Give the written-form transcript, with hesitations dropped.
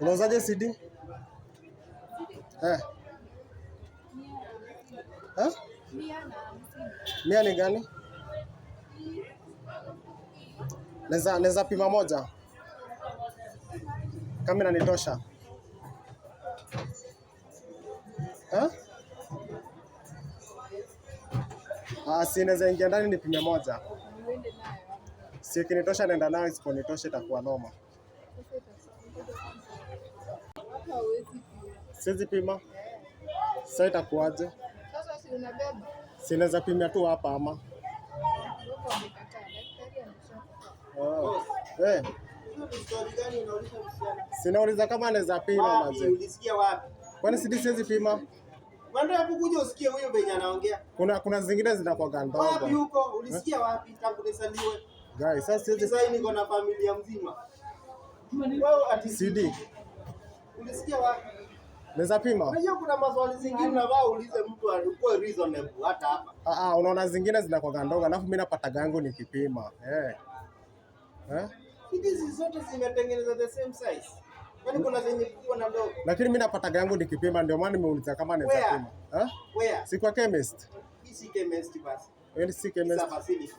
Unauzaje CD? Eh. Eh? 100 ni gani? Neza pima moja. Kama inanitosha. Eh? Si naweza ingia ndani nipime moja. Si kinitosha naenda nayo, isiponitosha itakuwa noma. Siwezi pima. Sasa itakuwaje? Sasa si unabeba. Si naweza pimia tu hapa ama. Oh. Eh. Sinauliza kama naweza pima maze. Ulisikia wapi? Kwani siwezi pima? Bado hapo kuja usikie huyo benye anaongea. Kuna zingine zinakuwa ndogo. Wapi huko? Ulisikia wapi tangu nisaliwe? Guys, sasa sasa niko na familia mzima. Wewe ati CD. Ulisikia wapi? Naweza pima? Unajua kuna maswali zingine na wao ulize mtu alikuwa reasonable hata hapa. Unaona zingine zinakuwa ndogo alafu mimi napata gangu nikipima. Hizi zote zimetengenezwa the same size. Kwani kuna zenye kubwa na ndogo? Lakini mimi napata gangu nikipima, ndio maana nimeuliza kama naweza pima. Where? Si kwa chemist. Hii si chemist basi. Wewe si chemist. Sasa facility.